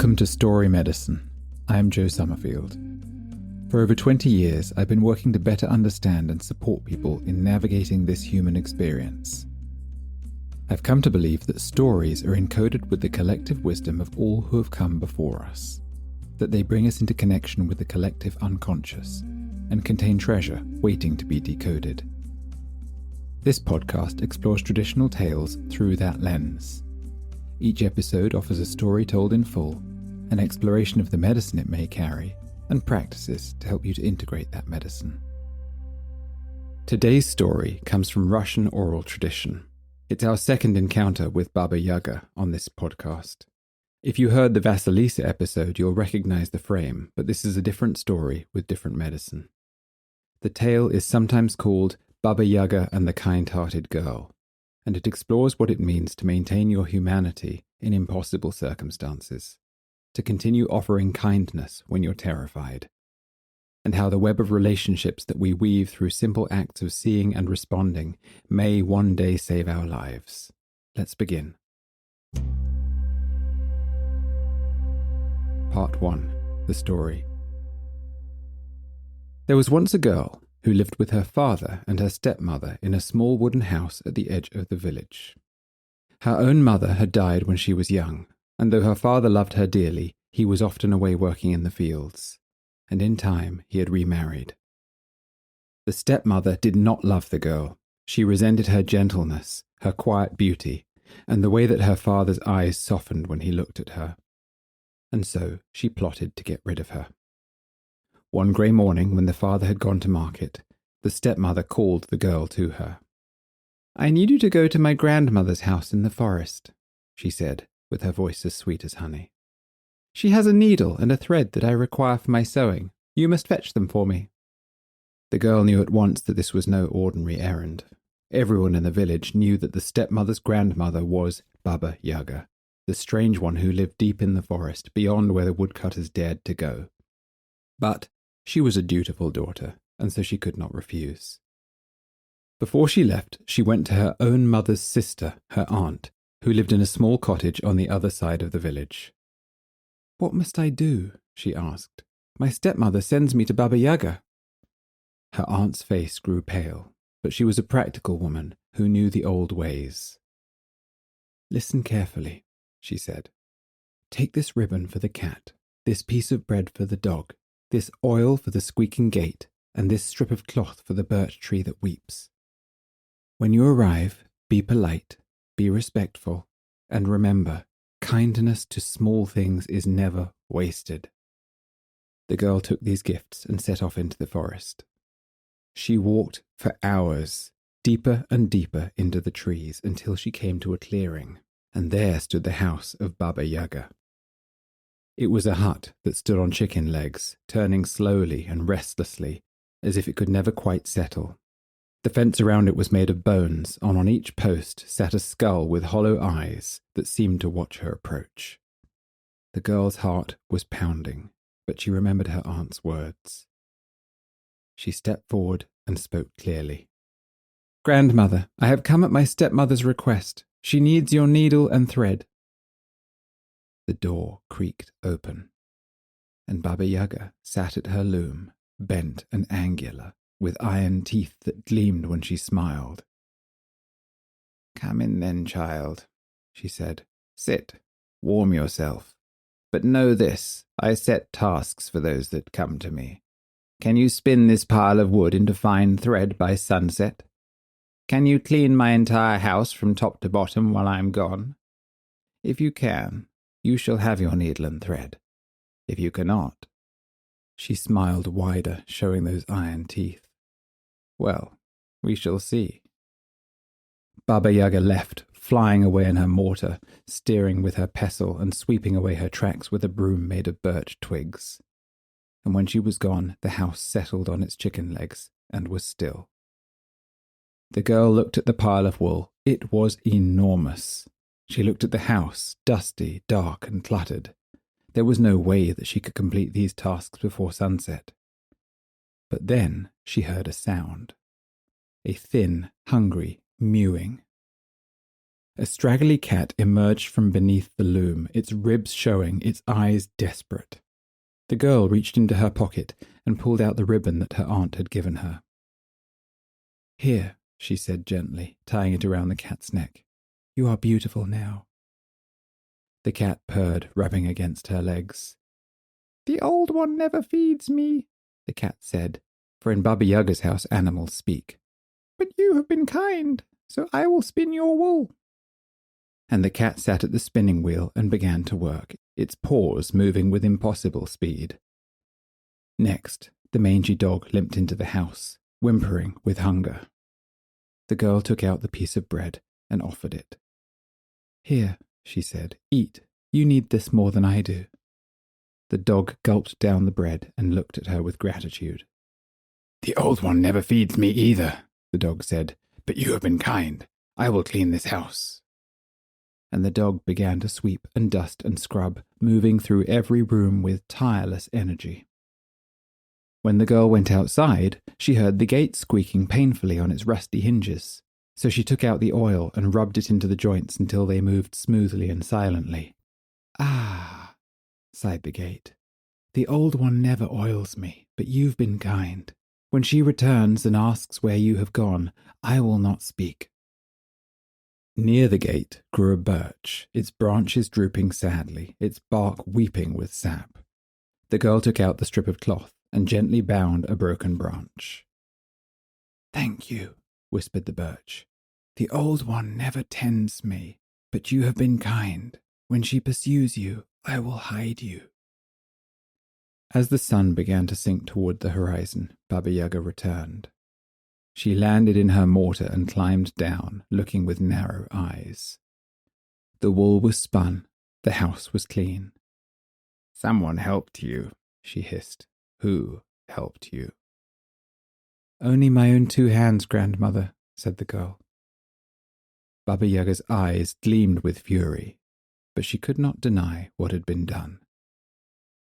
Welcome to Story Medicine. I am Joe Summerfield. For over 20 years, I've been working to better understand and support people in navigating this human experience. I've come to believe that stories are encoded with the collective wisdom of all who have come before us, that they bring us into connection with the collective unconscious, and contain treasure waiting to be decoded. This podcast explores traditional tales through that lens. Each episode offers a story told in full, an exploration of the medicine it may carry, and practices to help you to integrate that medicine. Today's story comes from Russian oral tradition. It's our second encounter with Baba Yaga on this podcast. If you heard the Vasilisa episode, you'll recognize the frame, but this is a different story with different medicine. The tale is sometimes called Baba Yaga and the Kind-Hearted Girl, and it explores what it means to maintain your humanity in impossible circumstances, to continue offering kindness when you're terrified, and how the web of relationships that we weave through simple acts of seeing and responding may one day save our lives. Let's begin. Part 1. The Story. There was once a girl who lived with her father and her stepmother in a small wooden house at the edge of the village. Her own mother had died when she was young, and though her father loved her dearly, he was often away working in the fields, and in time he had remarried. The stepmother did not love the girl. She resented her gentleness, her quiet beauty, and the way that her father's eyes softened when he looked at her. And so she plotted to get rid of her. One grey morning, when the father had gone to market, the stepmother called the girl to her. "I need you to go to my grandmother's house in the forest," she said, with her voice as sweet as honey. "She has a needle and a thread that I require for my sewing. You must fetch them for me." The girl knew at once that this was no ordinary errand. Everyone in the village knew that the stepmother's grandmother was Baba Yaga, the strange one who lived deep in the forest, beyond where the woodcutters dared to go. But she was a dutiful daughter, and so she could not refuse. Before she left, she went to her own mother's sister, her aunt, who lived in a small cottage on the other side of the village. "What must I do?" she asked. "My stepmother sends me to Baba Yaga." Her aunt's face grew pale, but she was a practical woman who knew the old ways. "Listen carefully," she said. "Take this ribbon for the cat, this piece of bread for the dog, this oil for the squeaking gate, and this strip of cloth for the birch tree that weeps. When you arrive, be polite, be respectful, and remember, kindness to small things is never wasted." The girl took these gifts and set off into the forest. She walked for hours, deeper and deeper into the trees, until she came to a clearing, and there stood the house of Baba Yaga. It was a hut that stood on chicken legs, turning slowly and restlessly, as if it could never quite settle. The fence around it was made of bones, and on each post sat a skull with hollow eyes that seemed to watch her approach. The girl's heart was pounding, but she remembered her aunt's words. She stepped forward and spoke clearly. "Grandmother, I have come at my stepmother's request. She needs your needle and thread." The door creaked open, and Baba Yaga sat at her loom, bent and angular, with iron teeth that gleamed when she smiled. "Come in then, child," she said. "Sit, warm yourself. But know this, I set tasks for those that come to me. Can you spin this pile of wood into fine thread by sunset? Can you clean my entire house from top to bottom while I'm gone? If you can, you shall have your needle and thread. If you cannot—" She smiled wider, showing those iron teeth. "Well, we shall see." Baba Yaga left, flying away in her mortar, steering with her pestle and sweeping away her tracks with a broom made of birch twigs. And when she was gone, the house settled on its chicken legs and was still. The girl looked at the pile of wool. It was enormous. She looked at the house, dusty, dark, and cluttered. There was no way that she could complete these tasks before sunset. But then she heard a sound. A thin, hungry mewing. A straggly cat emerged from beneath the loom, its ribs showing, its eyes desperate. The girl reached into her pocket and pulled out the ribbon that her aunt had given her. "Here," she said gently, tying it around the cat's neck. "You are beautiful now." The cat purred, rubbing against her legs. "The old one never feeds me," the cat said, for in Baba Yaga's house animals speak. "But you have been kind, so I will spin your wool." And the cat sat at the spinning wheel and began to work, its paws moving with impossible speed. Next, the mangy dog limped into the house, whimpering with hunger. The girl took out the piece of bread and offered it. "Here," she said, "eat. You need this more than I do." The dog gulped down the bread and looked at her with gratitude. "The old one never feeds me either," the dog said, "but you have been kind. I will clean this house." And the dog began to sweep and dust and scrub, moving through every room with tireless energy. When the girl went outside, she heard the gate squeaking painfully on its rusty hinges, so she took out the oil and rubbed it into the joints until they moved smoothly and silently. "Ah," sighed the gate. "The old one never oils me, but you've been kind. When she returns and asks where you have gone, I will not speak." Near the gate grew a birch, its branches drooping sadly, its bark weeping with sap. The girl took out the strip of cloth and gently bound a broken branch. "Thank you," whispered the birch. "The old one never tends me, but you have been kind. When she pursues you, I will hide you." As the sun began to sink toward the horizon, Baba Yaga returned. She landed in her mortar and climbed down, looking with narrow eyes. The wool was spun, the house was clean. "Someone helped you," she hissed. "Who helped you?" "Only my own 2 hands, grandmother," said the girl. Baba Yaga's eyes gleamed with fury, but she could not deny what had been done.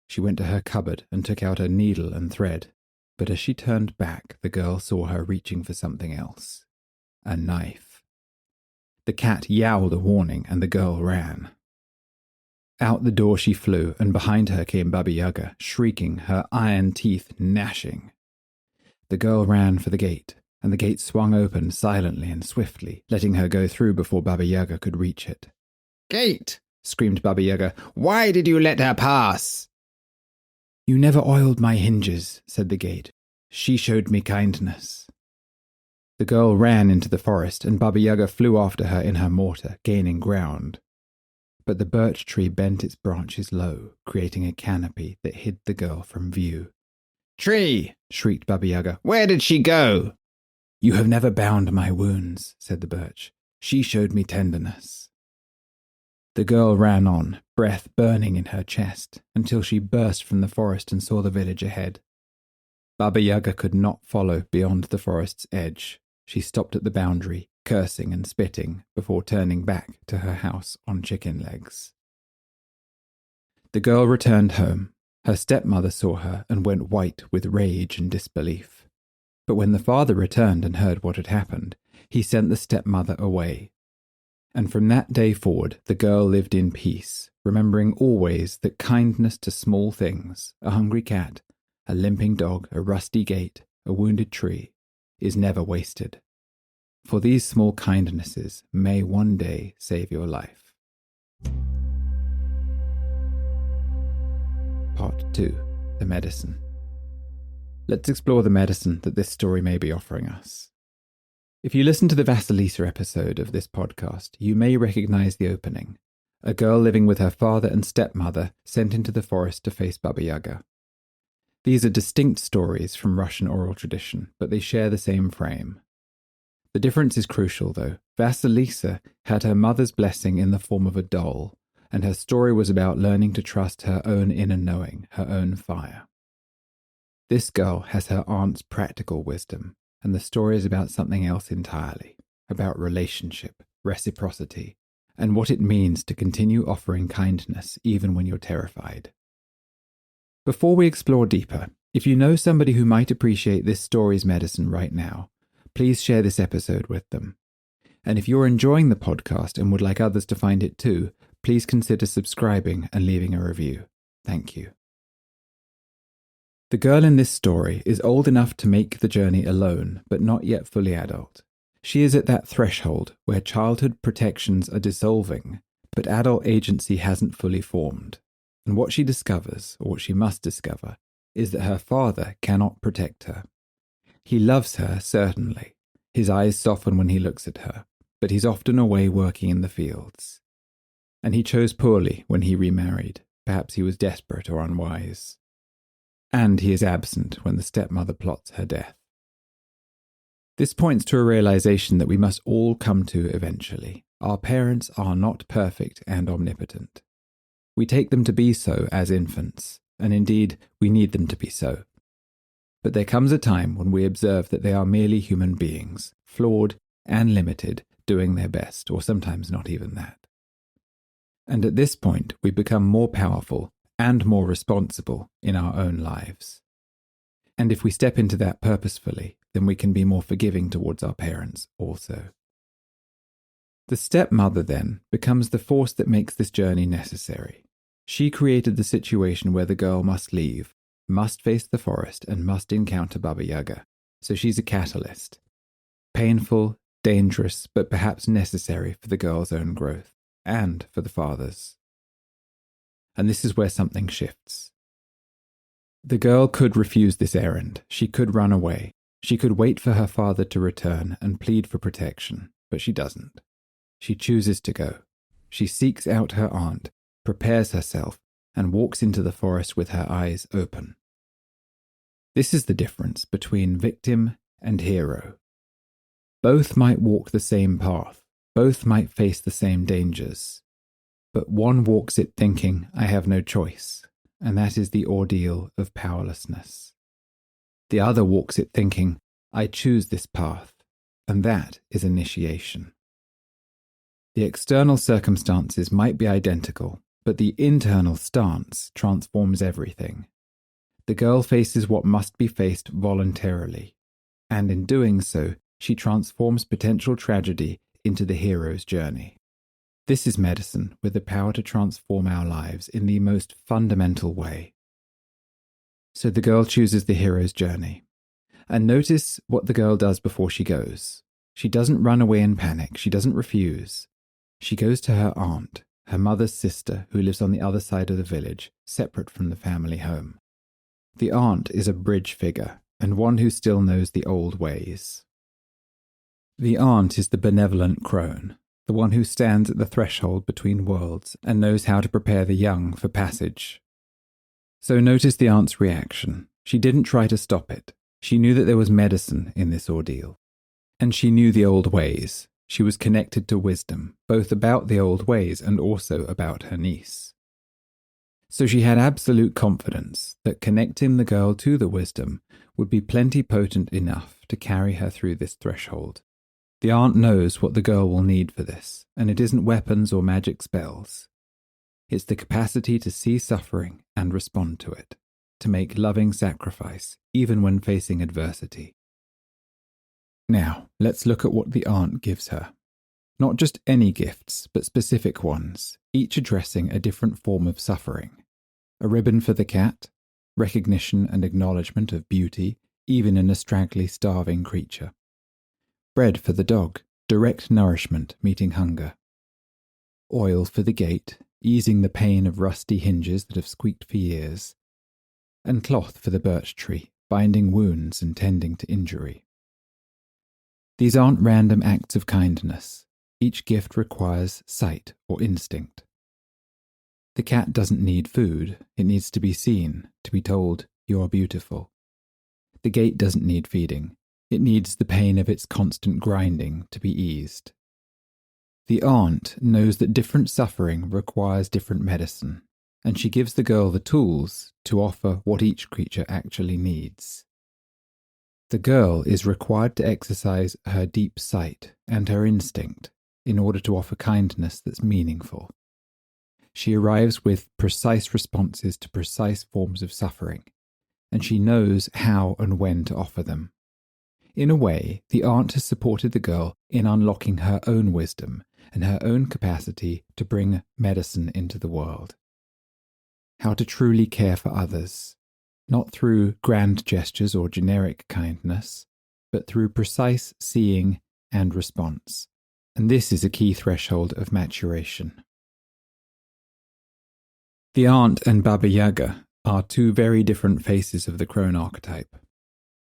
She went to her cupboard and took out a needle and thread, but as she turned back, the girl saw her reaching for something else. A knife. The cat yowled a warning, and the girl ran. Out the door she flew, and behind her came Baba Yaga, shrieking, her iron teeth gnashing. The girl ran for the gate, and the gate swung open silently and swiftly, letting her go through before Baba Yaga could reach it. "Gate!" screamed Baba Yaga. "Why did you let her pass?" "You never oiled my hinges," said the gate. "She showed me kindness." The girl ran into the forest, and Baba Yaga flew after her in her mortar, gaining ground. But the birch tree bent its branches low, creating a canopy that hid the girl from view. "Tree!" shrieked Baba Yaga. "Where did she go?" "You have never bound my wounds," said the birch. "She showed me tenderness." The girl ran on, breath burning in her chest, until she burst from the forest and saw the village ahead. Baba Yaga could not follow beyond the forest's edge. She stopped at the boundary, cursing and spitting, before turning back to her house on chicken legs. The girl returned home. Her stepmother saw her and went white with rage and disbelief. But when the father returned and heard what had happened, he sent the stepmother away. And from that day forward, the girl lived in peace, remembering always that kindness to small things, a hungry cat, a limping dog, a rusty gate, a wounded tree, is never wasted. For these small kindnesses may one day save your life. Part 2. The Medicine. Let's explore the medicine that this story may be offering us. If you listen to the Vasilisa episode of this podcast, you may recognize the opening. A girl living with her father and stepmother sent into the forest to face Baba Yaga. These are distinct stories from Russian oral tradition, but they share the same frame. The difference is crucial, though. Vasilisa had her mother's blessing in the form of a doll, and her story was about learning to trust her own inner knowing, her own fire. This girl has her aunt's practical wisdom, and the story is about something else entirely, about relationship, reciprocity, and what it means to continue offering kindness even when you're terrified. Before we explore deeper, if you know somebody who might appreciate this story's medicine right now, please share this episode with them. And if you're enjoying the podcast and would like others to find it too, please consider subscribing and leaving a review. Thank you. The girl in this story is old enough to make the journey alone, but not yet fully adult. She is at that threshold where childhood protections are dissolving, but adult agency hasn't fully formed. And what she discovers, or what she must discover, is that her father cannot protect her. He loves her, certainly. His eyes soften when he looks at her, but he's often away working in the fields. And he chose poorly when he remarried. Perhaps he was desperate or unwise. And he is absent when the stepmother plots her death. This points to a realization that we must all come to eventually. Our parents are not perfect and omnipotent. We take them to be so as infants, and indeed we need them to be so. But there comes a time when we observe that they are merely human beings, flawed and limited, doing their best, or sometimes not even that. And at this point we become more powerful and more responsible in our own lives. And if we step into that purposefully, then we can be more forgiving towards our parents also. The stepmother, then, becomes the force that makes this journey necessary. She created the situation where the girl must leave, must face the forest, and must encounter Baba Yaga. So she's a catalyst. Painful, dangerous, but perhaps necessary for the girl's own growth, and for the father's. And this is where something shifts. The girl could refuse this errand. She could run away. She could wait for her father to return and plead for protection, but she doesn't. She chooses to go. She seeks out her aunt, prepares herself, and walks into the forest with her eyes open. This is the difference between victim and hero. Both might walk the same path. Both might face the same dangers. But one walks it thinking, I have no choice, and that is the ordeal of powerlessness. The other walks it thinking, I choose this path, and that is initiation. The external circumstances might be identical, but the internal stance transforms everything. The girl faces what must be faced voluntarily, and in doing so, she transforms potential tragedy into the hero's journey. This is medicine with the power to transform our lives in the most fundamental way. So the girl chooses the hero's journey. And notice what the girl does before she goes. She doesn't run away in panic. She doesn't refuse. She goes to her aunt, her mother's sister, who lives on the other side of the village, separate from the family home. The aunt is a bridge figure, and one who still knows the old ways. The aunt is the benevolent crone, the one who stands at the threshold between worlds and knows how to prepare the young for passage. So notice the aunt's reaction. She didn't try to stop it. She knew that there was medicine in this ordeal. And she knew the old ways. She was connected to wisdom, both about the old ways and also about her niece. So she had absolute confidence that connecting the girl to the wisdom would be plenty potent enough to carry her through this threshold. The aunt knows what the girl will need for this, and it isn't weapons or magic spells. It's the capacity to see suffering and respond to it, to make loving sacrifice, even when facing adversity. Now, let's look at what the aunt gives her. Not just any gifts, but specific ones, each addressing a different form of suffering. A ribbon for the cat, recognition and acknowledgement of beauty, even in a straggly, starving creature. Bread for the dog, direct nourishment meeting hunger. Oil for the gate, easing the pain of rusty hinges that have squeaked for years. And cloth for the birch tree, binding wounds and tending to injury. These aren't random acts of kindness. Each gift requires sight or instinct. The cat doesn't need food. It needs to be seen, to be told, you're beautiful. The gate doesn't need feeding. It needs the pain of its constant grinding to be eased. The aunt knows that different suffering requires different medicine, and she gives the girl the tools to offer what each creature actually needs. The girl is required to exercise her deep sight and her instinct in order to offer kindness that's meaningful. She arrives with precise responses to precise forms of suffering, and she knows how and when to offer them. In a way, the aunt has supported the girl in unlocking her own wisdom and her own capacity to bring medicine into the world. How to truly care for others, not through grand gestures or generic kindness, but through precise seeing and response. And this is a key threshold of maturation. The aunt and Baba Yaga are two very different faces of the crone archetype.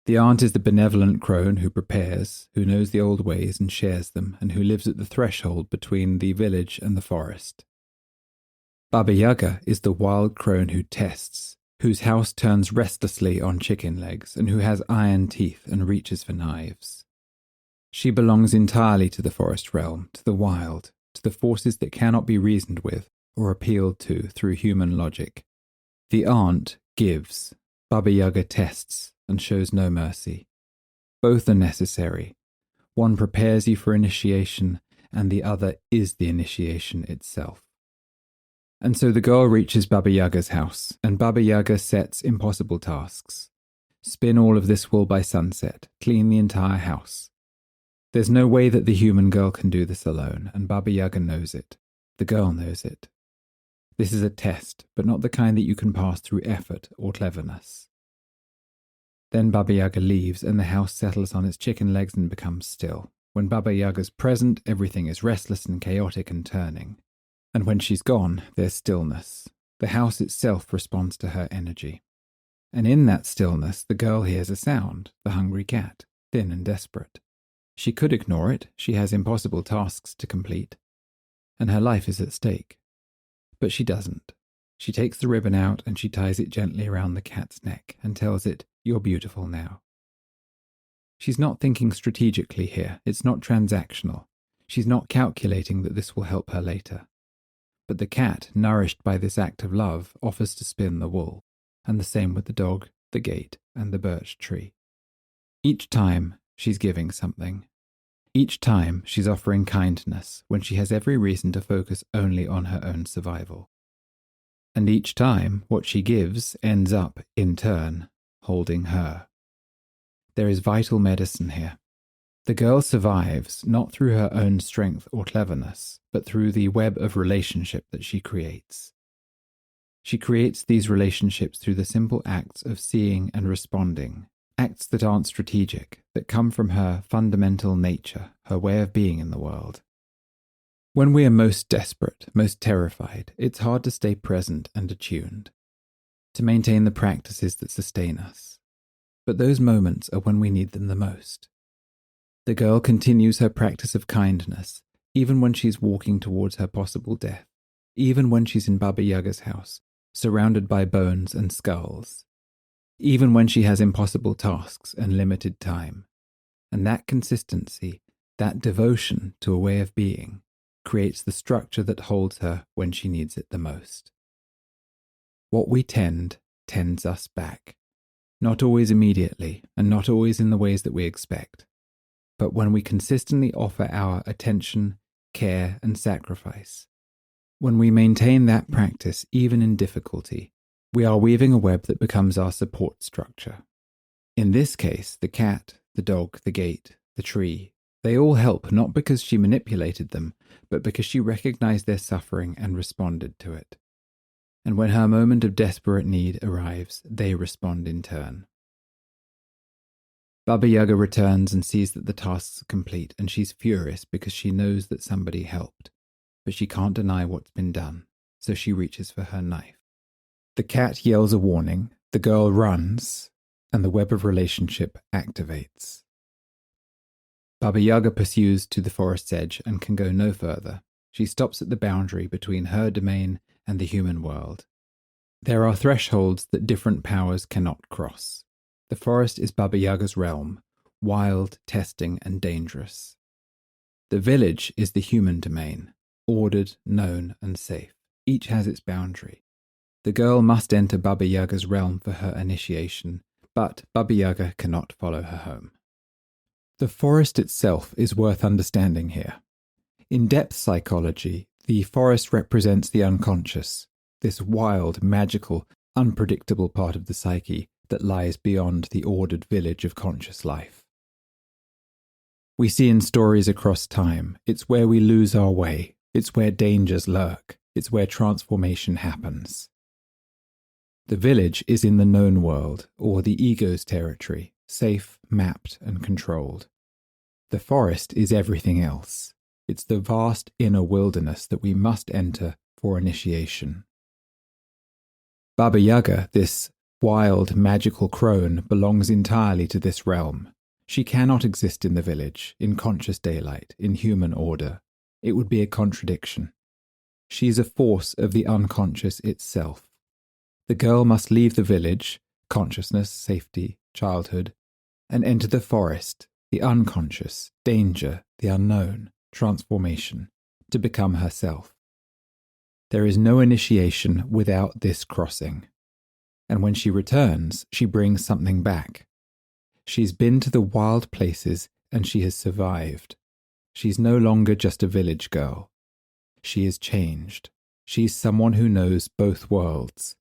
The aunt is the benevolent crone who prepares, who knows the old ways and shares them, and who lives at the threshold between the village and the forest. Baba Yaga is the wild crone who tests, whose house turns restlessly on chicken legs, and who has iron teeth and reaches for knives. She belongs entirely to the forest realm, to the wild, to the forces that cannot be reasoned with or appealed to through human logic. The aunt gives, Baba Yaga tests and shows no mercy. Both are necessary. One prepares you for initiation, and the other is the initiation itself. And so the girl reaches Baba Yaga's house, and Baba Yaga sets impossible tasks. Spin all of this wool by sunset, clean the entire house. There's no way that the human girl can do this alone, and Baba Yaga knows it. The girl knows it. This is a test, but not the kind that you can pass through effort or cleverness. Then Baba Yaga leaves, and the house settles on its chicken legs and becomes still. When Baba Yaga's present, everything is restless and chaotic and turning. And when she's gone, there's stillness. The house itself responds to her energy. And in that stillness, the girl hears a sound, the hungry cat, thin and desperate. She could ignore it, she has impossible tasks to complete, and her life is at stake. But she doesn't. She takes the ribbon out and she ties it gently around the cat's neck and tells it, "You're beautiful now." She's not thinking strategically here, it's not transactional. She's not calculating that this will help her later. But the cat, nourished by this act of love, offers to spin the wool, and the same with the dog, the gate, and the birch tree. Each time, she's giving something. Each time, she's offering kindness when she has every reason to focus only on her own survival. And each time, what she gives ends up, in turn, holding her. There is vital medicine here. The girl survives not through her own strength or cleverness, but through the web of relationship that she creates. She creates these relationships through the simple acts of seeing and responding, acts that aren't strategic, that come from her fundamental nature, her way of being in the world. When we are most desperate, most terrified, it's hard to stay present and attuned, to maintain the practices that sustain us. But those moments are when we need them the most. The girl continues her practice of kindness, even when she's walking towards her possible death, even when she's in Baba Yaga's house, surrounded by bones and skulls, even when she has impossible tasks and limited time. And that consistency, that devotion to a way of being, creates the structure that holds her when she needs it the most. What we tends us back, not always immediately, and not always in the ways that we expect. But when we consistently offer our attention, care, and sacrifice, when we maintain that practice even in difficulty, we are weaving a web that becomes our support structure. In this case, the cat, the dog, the gate, the tree, they all help not because she manipulated them, but because she recognized their suffering and responded to it. And when her moment of desperate need arrives, they respond in turn. Baba Yaga returns and sees that the tasks are complete, and she's furious because she knows that somebody helped, but she can't deny what's been done, so she reaches for her knife. The cat yells a warning, the girl runs, and the web of relationship activates. Baba Yaga pursues to the forest's edge and can go no further. She stops at the boundary between her domain and the human world. There are thresholds that different powers cannot cross. The forest is Baba Yaga's realm, wild, testing, and dangerous. The village is the human domain, ordered, known, and safe. Each has its boundary. The girl must enter Baba Yaga's realm for her initiation, but Baba Yaga cannot follow her home. The forest itself is worth understanding here. In depth psychology, the forest represents the unconscious, this wild, magical, unpredictable part of the psyche that lies beyond the ordered village of conscious life. We see in stories across time, it's where we lose our way, it's where dangers lurk, it's where transformation happens. The village is in the known world, or the ego's territory, safe, mapped, and controlled. The forest is everything else. It's the vast inner wilderness that we must enter for initiation. Baba Yaga, this wild, magical crone, belongs entirely to this realm. She cannot exist in the village, in conscious daylight, in human order. It would be a contradiction. She is a force of the unconscious itself. The girl must leave the village, consciousness, safety, childhood, and enter the forest, the unconscious, danger, the unknown, transformation, to become herself. There is no initiation without this crossing. And when she returns, she brings something back. She's been to the wild places and she has survived. She's no longer just a village girl. She is changed. She's someone who knows both worlds.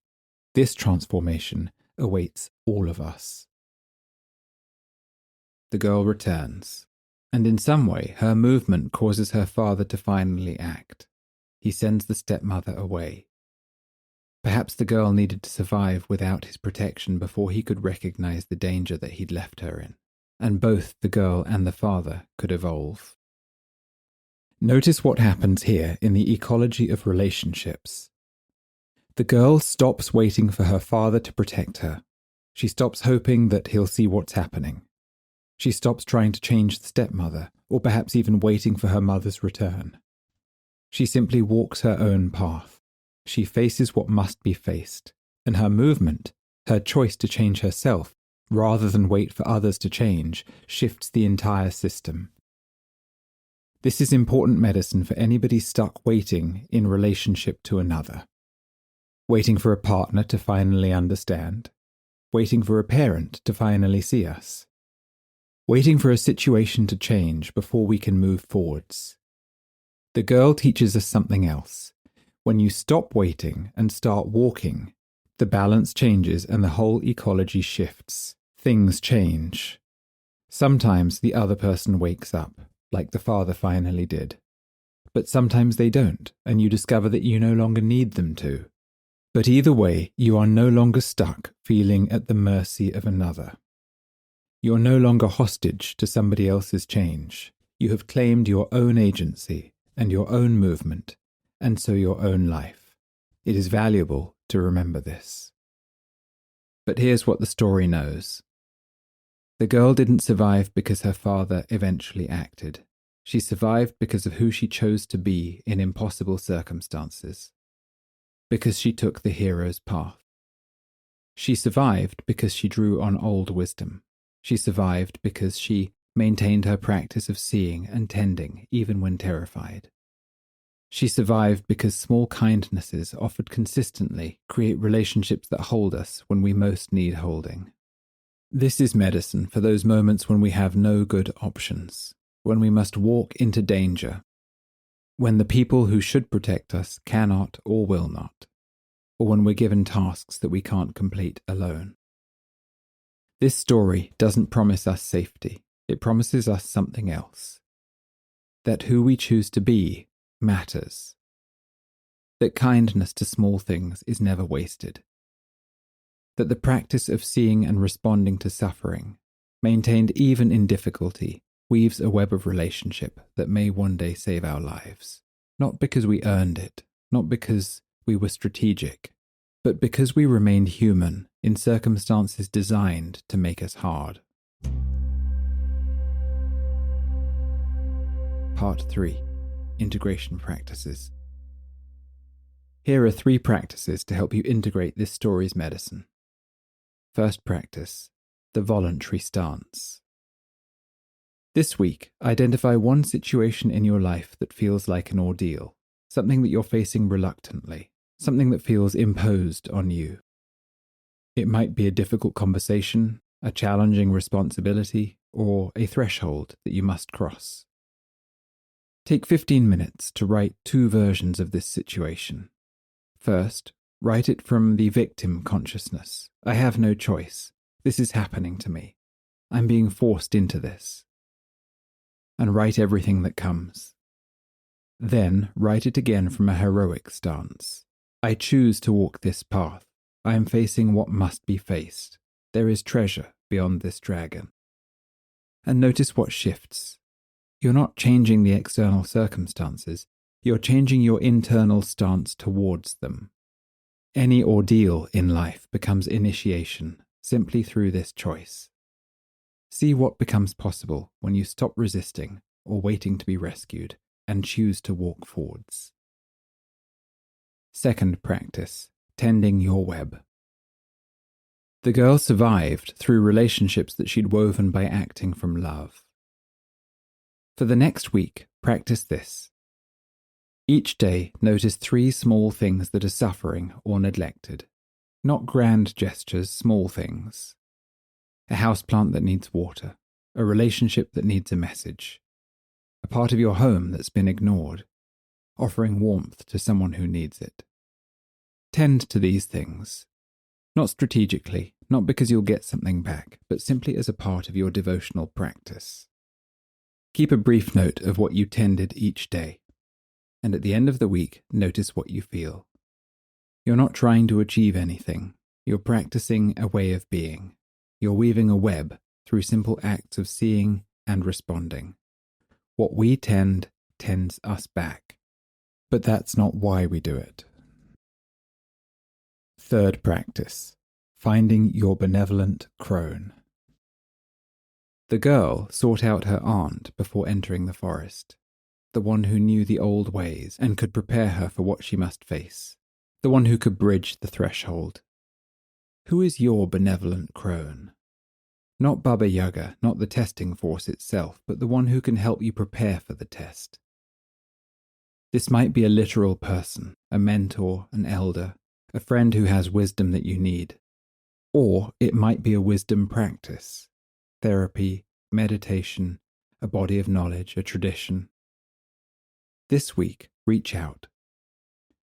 This transformation awaits all of us. The girl returns, and in some way her movement causes her father to finally act. He sends the stepmother away. Perhaps the girl needed to survive without his protection before he could recognize the danger that he'd left her in, and both the girl and the father could evolve. Notice what happens here in the ecology of relationships. The girl stops waiting for her father to protect her. She stops hoping that he'll see what's happening. She stops trying to change the stepmother, or perhaps even waiting for her mother's return. She simply walks her own path. She faces what must be faced, and her movement, her choice to change herself, rather than wait for others to change, shifts the entire system. This is important medicine for anybody stuck waiting in relationship to another. Waiting for a partner to finally understand. Waiting for a parent to finally see us. Waiting for a situation to change before we can move forwards. The girl teaches us something else. When you stop waiting and start walking, the balance changes and the whole ecology shifts. Things change. Sometimes the other person wakes up, like the father finally did. But sometimes they don't, and you discover that you no longer need them to. But either way, you are no longer stuck feeling at the mercy of another. You're no longer hostage to somebody else's change. You have claimed your own agency and your own movement, and so your own life. It is valuable to remember this. But here's what the story knows. The girl didn't survive because her father eventually acted. She survived because of who she chose to be in impossible circumstances. Because she took the hero's path. She survived because she drew on old wisdom. She survived because she maintained her practice of seeing and tending even when terrified. She survived because small kindnesses offered consistently create relationships that hold us when we most need holding. This is medicine for those moments when we have no good options, when we must walk into danger, when the people who should protect us cannot or will not, or when we're given tasks that we can't complete alone. This story doesn't promise us safety, it promises us something else. That who we choose to be matters. That kindness to small things is never wasted. That the practice of seeing and responding to suffering, maintained even in difficulty, weaves a web of relationship that may one day save our lives. Not because we earned it, not because we were strategic, but because we remained human in circumstances designed to make us hard. Part 3. Integration Practices. Here are 3 practices to help you integrate this story's medicine. First practice, the voluntary stance. This week, identify one situation in your life that feels like an ordeal, something that you're facing reluctantly, something that feels imposed on you. It might be a difficult conversation, a challenging responsibility, or a threshold that you must cross. Take 15 minutes to write 2 versions of this situation. First, write it from the victim consciousness. I have no choice. This is happening to me. I'm being forced into this. and write everything that comes. Then write it again from a heroic stance. I choose to walk this path. I am facing what must be faced. There is treasure beyond this dragon. And notice what shifts. You're not changing the external circumstances, you're changing your internal stance towards them. Any ordeal in life becomes initiation simply through this choice. See what becomes possible when you stop resisting or waiting to be rescued and choose to walk forwards. Second practice, tending your web. The girl survived through relationships that she'd woven by acting from love. For the next week, practice this. Each day, notice 3 small things that are suffering or neglected. Not grand gestures, small things. A houseplant that needs water, a relationship that needs a message, a part of your home that's been ignored, offering warmth to someone who needs it. Tend to these things. Not strategically, not because you'll get something back, but simply as a part of your devotional practice. Keep a brief note of what you tended each day, and at the end of the week, notice what you feel. You're not trying to achieve anything, you're practicing a way of being. You're weaving a web through simple acts of seeing and responding. What we tend tends us back, but that's not why we do it. Third practice, finding your benevolent crone. The girl sought out her aunt before entering the forest, the one who knew the old ways and could prepare her for what she must face, the one who could bridge the threshold. Who is your benevolent crone? Not Baba Yaga, not the testing force itself, but the one who can help you prepare for the test. This might be a literal person, a mentor, an elder, a friend who has wisdom that you need. Or it might be a wisdom practice, therapy, meditation, a body of knowledge, a tradition. This week, reach out.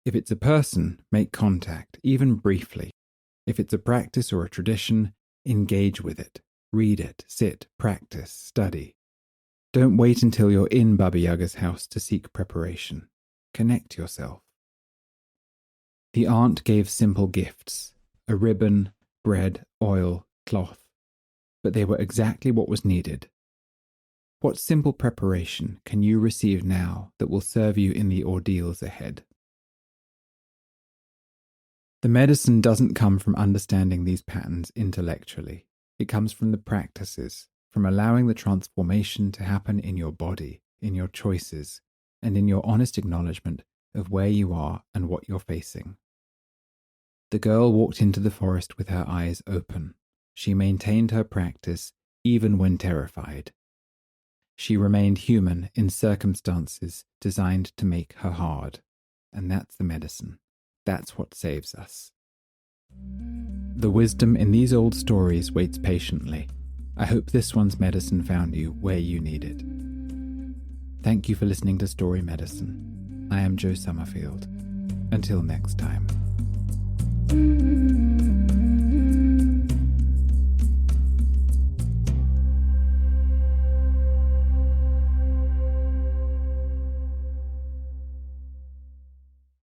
If it's a person, make contact, even briefly. If it's a practice or a tradition, engage with it. Read it, sit, practice, study. Don't wait until you're in Baba Yaga's house to seek preparation. Connect yourself. The aunt gave simple gifts, a ribbon, bread, oil, cloth, but they were exactly what was needed. What simple preparation can you receive now that will serve you in the ordeals ahead? The medicine doesn't come from understanding these patterns intellectually. It comes from the practices, from allowing the transformation to happen in your body, in your choices, and in your honest acknowledgement of where you are and what you're facing. The girl walked into the forest with her eyes open. She maintained her practice even when terrified. She remained human in circumstances designed to make her hard. And that's the medicine. That's what saves us. The wisdom in these old stories waits patiently. I hope this one's medicine found you where you need it. Thank you for listening to Story Medicine. I am Joe Summerfield. Until next time.